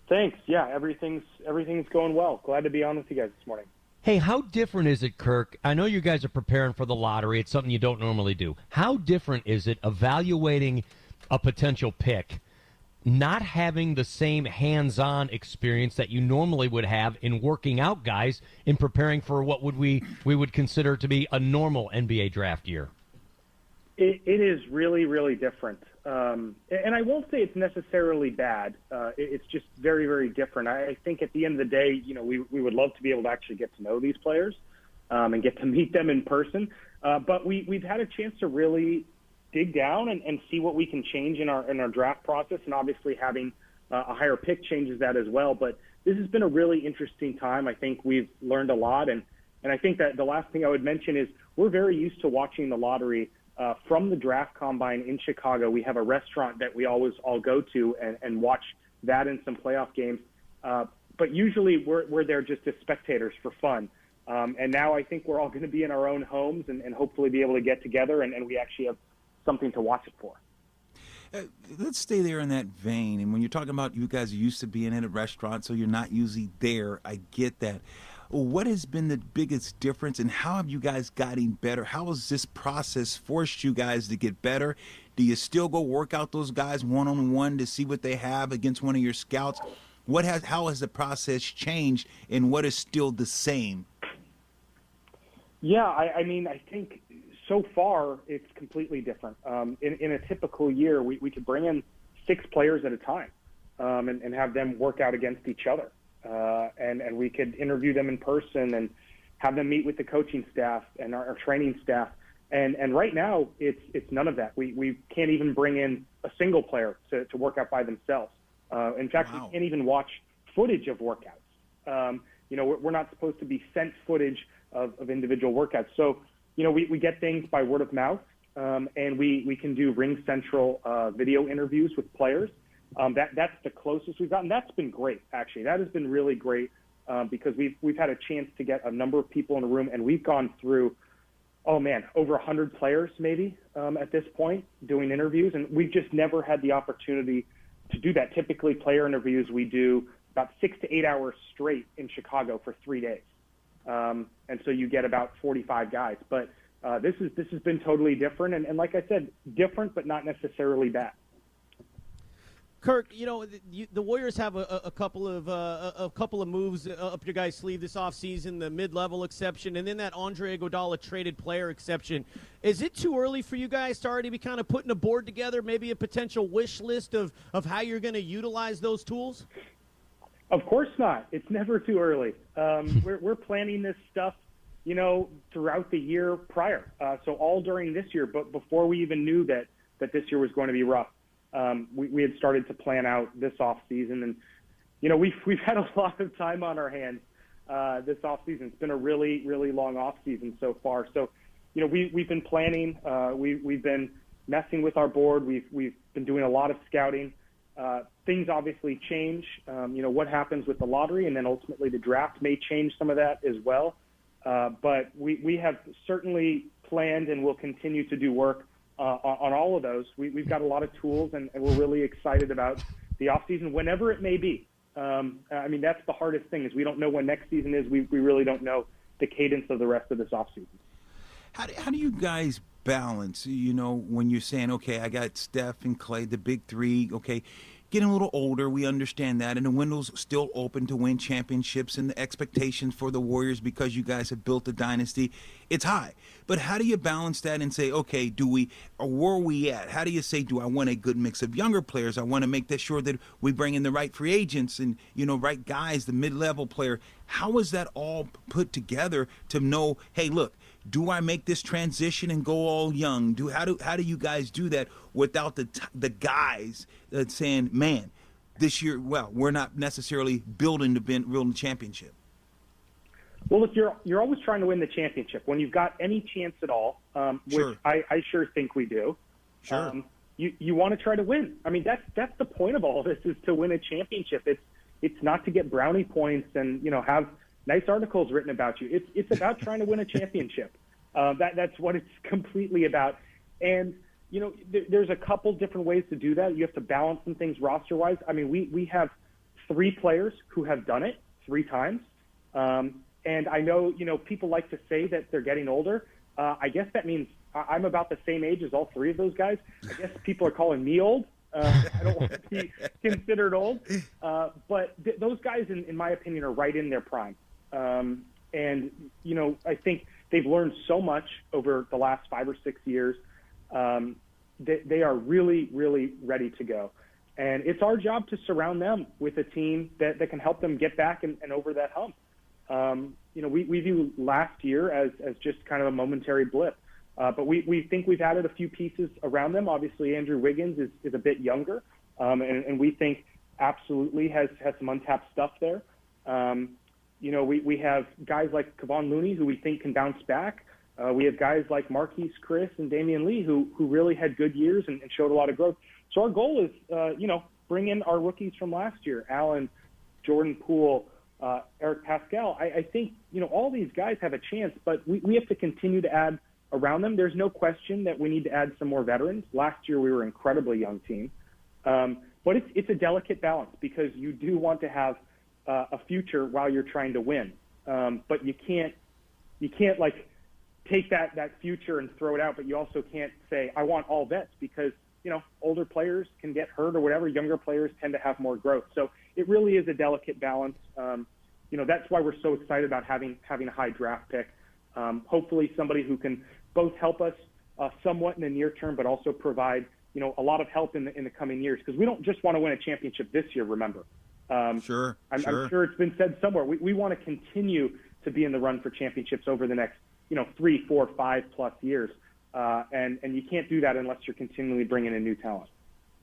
Thanks. Yeah, everything's going well. Glad to be on with you guys this morning. Hey, how different is it, Kirk? I know you guys are preparing for the lottery. It's something you don't normally do. How different is it evaluating a potential pick, not having the same hands-on experience that you normally would have in working out guys in preparing for what we would consider to be a normal NBA draft year? It is really, really different. And I won't say it's necessarily bad. It's just very, very different. I think at the end of the day, we would love to be able to actually get to know these players and get to meet them in person. But we've had a chance to really dig down and see what we can change in our draft process. And obviously having a higher pick changes that as well. But this has been a really interesting time. I think we've learned a lot. And I think that the last thing I would mention is we're very used to watching the lottery from the draft combine in Chicago. We have a restaurant that we always all go to and watch that in some playoff games. But usually we're there just as spectators for fun. And now I think we're all going to be in our own homes and hopefully be able to get together and we actually have something to watch it for. Let's stay there in that vein. And when you're talking about you guys are used to being in a restaurant, so you're not usually there, I get that. What has been the biggest difference, and how have you guys gotten better? How has this process forced you guys to get better? Do you still go work out those guys one-on-one to see what they have against one of your scouts? How has the process changed, and what is still the same? Yeah, I mean, I think so far it's completely different. In a typical year, we could bring in 6 players at a time and have them work out against each other. And we could interview them in person and have them meet with the coaching staff and our training staff. And right now, it's none of that. We can't even bring in a single player to work out by themselves. In fact, Wow. We can't even watch footage of workouts. We're not supposed to be sent footage of individual workouts. So, we get things by word of mouth, and we can do Ring Central video interviews with players. That's the closest we've gotten. That's been great, actually. That has been really great because we've had a chance to get a number of people in a room, and we've gone through, over 100 players maybe at this point doing interviews, and we've just never had the opportunity to do that. Typically, player interviews we do about 6 to 8 hours straight in Chicago for 3 days, and so you get about 45 guys. But this has been totally different, and like I said, different but not necessarily bad. Kirk, the Warriors have a couple of moves up your guys' sleeve this offseason, the mid-level exception, and then that Andre Iguodala traded player exception. Is it too early for you guys to already be kind of putting a board together, maybe a potential wish list of how you're going to utilize those tools? Of course not. It's never too early. We're planning this stuff, throughout the year prior. So all during this year, but before we even knew that this year was going to be rough. We had started to plan out this off season, and we've had a lot of time on our hands this off season. It's been a really, really long off season so far. So we've been planning. We've been messing with our board. We've been doing a lot of scouting. Things obviously change. What happens with the lottery, and then ultimately the draft may change some of that as well. But we have certainly planned and will continue to do work on all of those. We've got a lot of tools, and we're really excited about the offseason, whenever it may be. That's the hardest thing is we don't know when next season is. We really don't know the cadence of the rest of this offseason. How do you guys balance, when you're saying, okay, I got Steph and Clay, the big three, okay, getting a little older, we understand that, and the window's still open to win championships, and the expectations for the Warriors because you guys have built a dynasty, it's high. But how do you balance that and say, okay, where are we at? How do you say, do I want a good mix of younger players? I want to make sure that we bring in the right free agents and, right guys, the mid-level player. How is that all put together to know, hey, look, do I make this transition and go all young? How do you guys do that without the guys saying, man, this year, well, we're not necessarily building the championship? Well, look, you're always trying to win the championship. When you've got any chance at all, Sure. which I sure think we do, Sure. You want to try to win. I mean, that's the point of all this is to win a championship. It's not to get brownie points and have nice articles written about you. It's about trying to win a championship. That's what it's completely about. And there's a couple different ways to do that. You have to balance some things roster-wise. I mean, we have 3 players who have done it 3 times. And I know, people like to say that they're getting older. I guess that means I'm about the same age as all 3 of those guys. I guess people are calling me old. I don't want to be considered old. But those guys, in my opinion, are right in their prime. And, I think they've learned so much over the last 5 or 6 years. They are really, really ready to go. And it's our job to surround them with a team that can help them get back and over that hump. We view last year as just kind of a momentary blip. But we think we've added a few pieces around them. Obviously, Andrew Wiggins is a bit younger, and we think absolutely has some untapped stuff there. We have guys like Looney who we think can bounce back. We have guys like Marquise Chris and Damion Lee who really had good years and showed a lot of growth. So our goal is, bring in our rookies from last year, Allen, Jordan Poole, Eric Pascal. I think, all these guys have a chance, but we have to continue to add around them. There's no question that we need to add some more veterans. Last year we were an incredibly young team. But it's a delicate balance because you do want to have a future while you're trying to win. But you can't like take that future and throw it out, but you also can't say, I want all vets because, older players can get hurt or whatever. Younger players tend to have more growth. So it really is a delicate balance. That's why we're so excited about having a high draft pick. Hopefully somebody who can both help us somewhat in the near term, but also provide, a lot of help in the coming years. Because we don't just want to win a championship this year, remember. Sure. I'm sure it's been said somewhere. We want to continue to be in the run for championships over the next, 3, 4, 5+ years. And you can't do that unless you're continually bringing in new talent.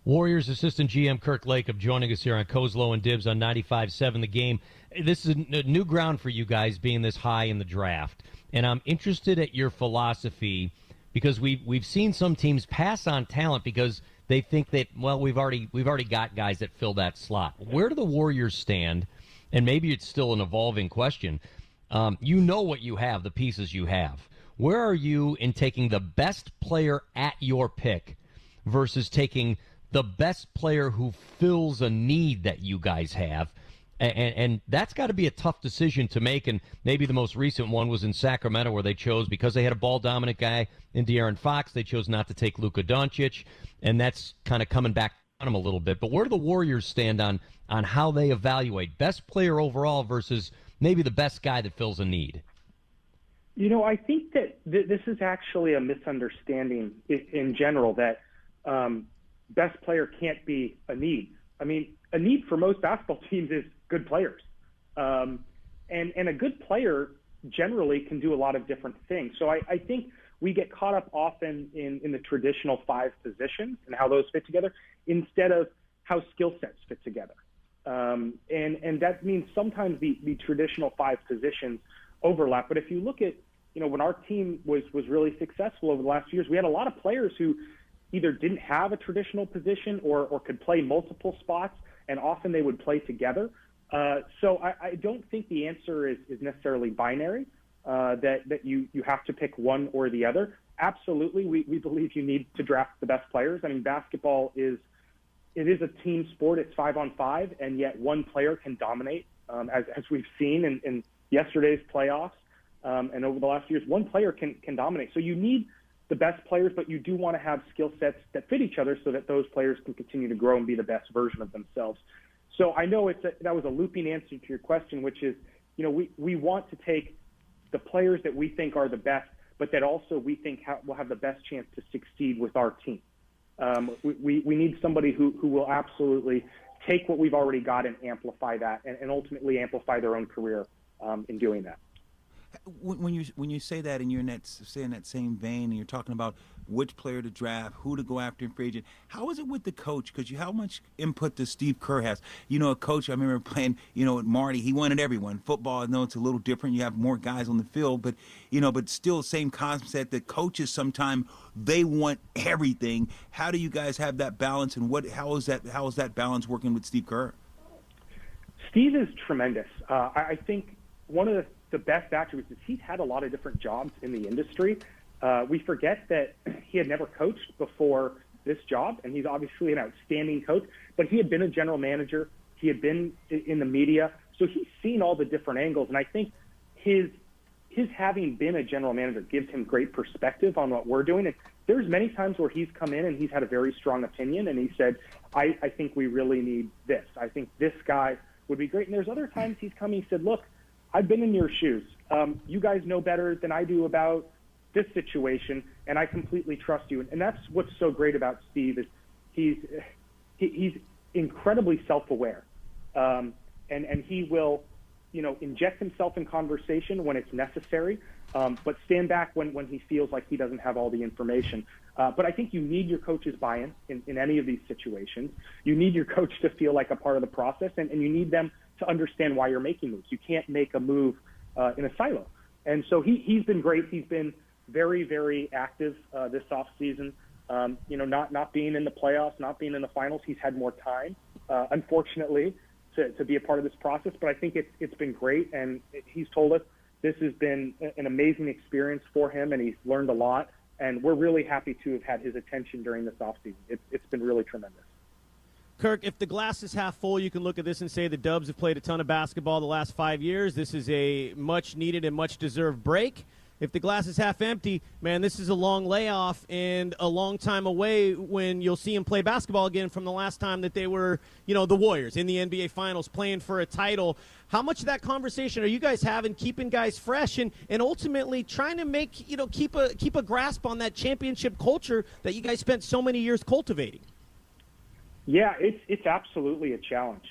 Warriors assistant GM Kirk Lacob joining us here on Kozlo and Dibs on 95.7 The Game. This is a new ground for you guys being this high in the draft. And I'm interested at your philosophy because we've seen some teams pass on talent because they think that, well, we've already got guys that fill that slot. Where do the Warriors stand? And maybe it's still an evolving question. You know what you have, the pieces you have. Where are you in taking the best player at your pick versus taking the best player who fills a need that you guys have? And that's got to be a tough decision to make. And maybe the most recent one was in Sacramento where they chose, because they had a ball-dominant guy in De'Aaron Fox, they chose not to take Luka Doncic. And that's kind of coming back on them a little bit. But where do the Warriors stand on how they evaluate best player overall versus maybe the best guy that fills a need? I think that this is actually a misunderstanding in general, that best player can't be a need. I mean, a need for most basketball teams is good players. And a good player generally can do a lot of different things. So I think we get caught up often in the traditional 5 positions and how those fit together instead of how skill sets fit together. And that means sometimes the traditional 5 positions overlap. But if you look at, when our team was really successful over the last few years, we had a lot of players who either didn't have a traditional position or could play multiple spots, and often they would play together. So I don't think the answer is necessarily binary, that you have to pick one or the other. Absolutely, we believe you need to draft the best players. I mean, basketball is a team sport. It's 5-on-5, and yet one player can dominate, as we've seen in yesterday's playoffs. And over the last few years, one player can dominate. So you need the best players, but you do want to have skill sets that fit each other so that those players can continue to grow and be the best version of themselves. So I know that was a looping answer to your question, which is, we want to take the players that we think are the best, but that also we think will have the best chance to succeed with our team. We need somebody who will absolutely take what we've already got and amplify that, and ultimately amplify their own career in doing that. When you say that, and you're in that same vein, and you're talking about which player to draft, who to go after in free agent, how is it with the coach? Because how much input does Steve Kerr has? A coach, I remember playing, with Marty, he wanted everyone. Football, I know it's a little different. You have more guys on the field, but, but still same concept that coaches sometimes, they want everything. How do you guys have that balance, and how is that balance working with Steve Kerr? Steve is tremendous. I think one of the best attributes is he's had a lot of different jobs in the industry. We forget that he had never coached before this job, and he's obviously an outstanding coach, but he had been a general manager. He had been in the media, so he's seen all the different angles. And I think his having been a general manager gives him great perspective on what we're doing. And there's many times where he's come in and he's had a very strong opinion, and he said, I think we really need this. I think this guy would be great. And there's other times he's come and he said, look, I've been in your shoes. You guys know better than I do about this situation, and I completely trust you. And that's what's so great about Steve is he's incredibly self-aware, and he will, inject himself in conversation when it's necessary, but stand back when he feels like he doesn't have all the information. But I think you need your coach's buy-in in any of these situations. You need your coach to feel like a part of the process, and you need them to understand why you're making moves. You can't make a move in a silo. And so he's been great. He's been very, very active this offseason. Not being in the playoffs, not being in the finals, he's had more time, unfortunately, to be a part of this process. But I think it's been great, and he's told us this has been an amazing experience for him, and he's learned a lot. And we're really happy to have had his attention during this offseason. It's been really tremendous. Kirk, if the glass is half full, you can look at this and say the Dubs have played a ton of basketball the last 5 years. This is a much-needed and much-deserved break. If the glass is half empty, man, this is a long layoff and a long time away when you'll see him play basketball again from the last time that they were, the Warriors in the NBA Finals playing for a title. How much of that conversation are you guys having, keeping guys fresh and ultimately trying to make, keep a grasp on that championship culture that you guys spent so many years cultivating? Yeah, it's absolutely a challenge.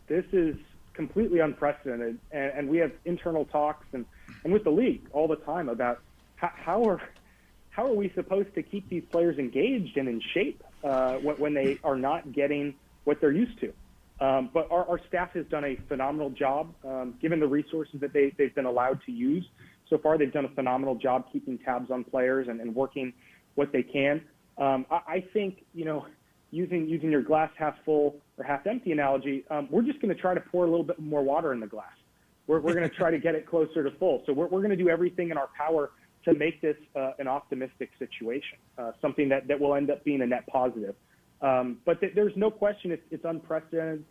This is completely unprecedented, and we have internal talks and with the league all the time about how are we supposed to keep these players engaged and in shape when they are not getting what they're used to. But our staff has done a phenomenal job, given the resources that they've been allowed to use. So far, they've done a phenomenal job keeping tabs on players and working what they can. I think, using your glass half full or half empty analogy, we're just going to try to pour a little bit more water in the glass. We're going to try to get it closer to full. So we're going to do everything in our power to make this an optimistic situation, something that will end up being a net positive. But there's no question it's unprecedented.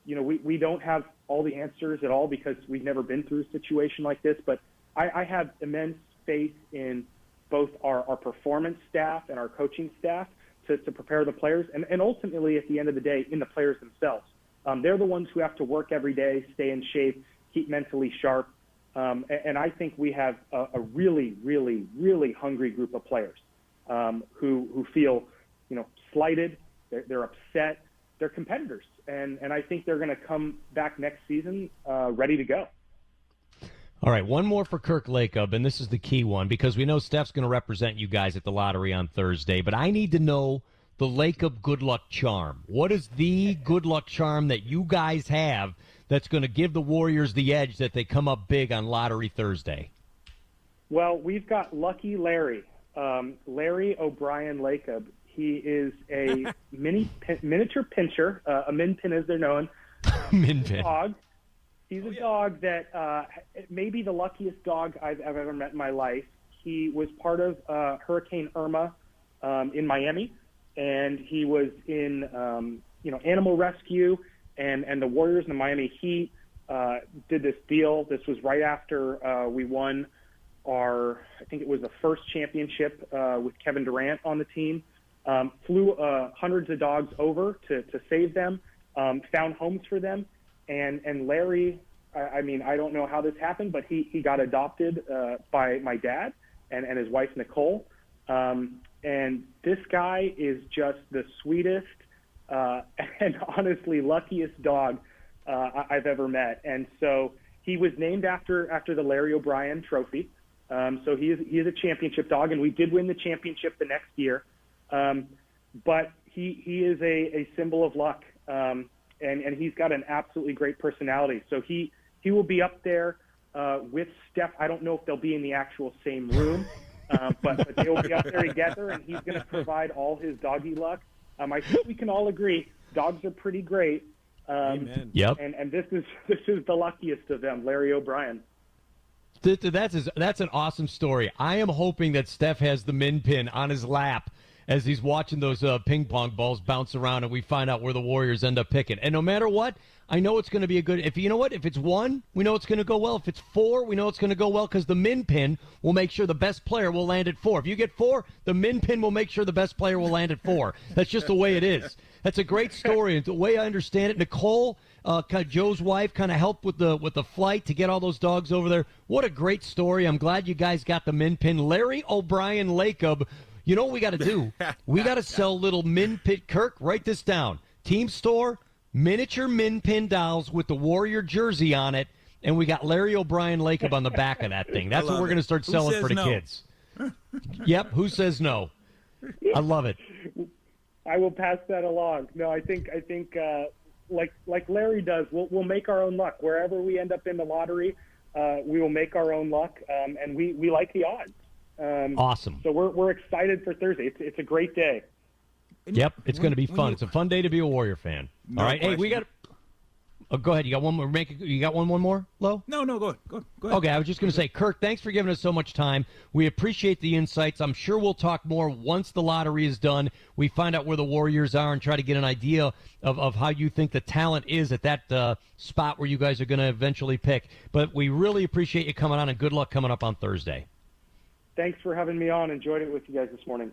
We don't have all the answers at all because we've never been through a situation like this. But I have immense faith in both our performance staff and our coaching staff to prepare the players, and ultimately, at the end of the day, in the players themselves. They're the ones who have to work every day, stay in shape, keep mentally sharp. And I think we have a really, really, really hungry group of players who feel, slighted, they're upset, they're competitors. And I think they're going to come back next season ready to go. All right, one more for Kirk Lacob, and this is the key one, because we know Steph's going to represent you guys at the lottery on Thursday, but I need to know the Lacob good luck charm. What is the good luck charm that you guys have that's going to give the Warriors the edge that they come up big on Lottery Thursday? Well, we've got Lucky Larry, Larry O'Brien Lacob. He is a miniature pincher, a minpin as they're known. Minpin. Dog. He's a dog that may be the luckiest dog I've ever met in my life. He was part of Hurricane Irma in Miami, and he was in animal rescue, and the Warriors and the Miami Heat did this deal. This was right after we won I think it was the first championship with Kevin Durant on the team. Flew hundreds of dogs over to save them, found homes for them. And Larry, I don't know how this happened, but he got adopted by my dad and his wife, Nicole. And this guy is just the sweetest and honestly luckiest dog I've ever met. And so he was named after the Larry O'Brien trophy. So he is a championship dog, and we did win the championship the next year. But he is a symbol of luck. And he's got an absolutely great personality. So he will be up there with Steph. I don't know if they'll be in the actual same room, but they will be up there together, and he's going to provide all his doggy luck. I think we can all agree dogs are pretty great. Amen. Yep. And this is the luckiest of them, Larry O'Brien. That's an awesome story. I am hoping that Steph has the min pin on his lap as he's watching those ping pong balls bounce around, and we find out where the Warriors end up picking. And no matter what, I know it's going to be a good. If you know what, if it's 1, we know it's going to go well. If it's 4, we know it's going to go well because the min pin will make sure the best player will land at 4. If you get 4, the min pin will make sure the best player will land at 4. That's just the way it is. That's a great story. And the way I understand it, Nicole, Joe's wife, kind of helped with the flight to get all those dogs over there. What a great story. I'm glad you guys got the min pin. Larry O'Brien Lacob, you know what we got to do? We got to sell little min pin. Kirk, write this down. Team store, miniature min pin dolls with the Warrior jersey on it, and we got Larry O'Brien Lacob on the back of that thing. That's what we're going to start selling for the kids. Yep, who says no? I love it. I will pass that along. No, I think like Larry does, we'll make our own luck. Wherever we end up in the lottery, we will make our own luck, and we like the odds. Awesome. So we're excited for Thursday. It's a great day. Yep, it's going to be fun. It's a fun day to be a Warrior fan. All right, question. hey, we got. Oh, go ahead. You got one more. You got one more, Lo? No, go ahead. Okay, I was just going to say, Kirk, thanks for giving us so much time. We appreciate the insights. I'm sure we'll talk more once the lottery is done. We find out where the Warriors are and try to get an idea of how you think the talent is at that spot where you guys are going to eventually pick. But we really appreciate you coming on, and good luck coming up on Thursday. Thanks for having me on. Enjoyed it with you guys this morning.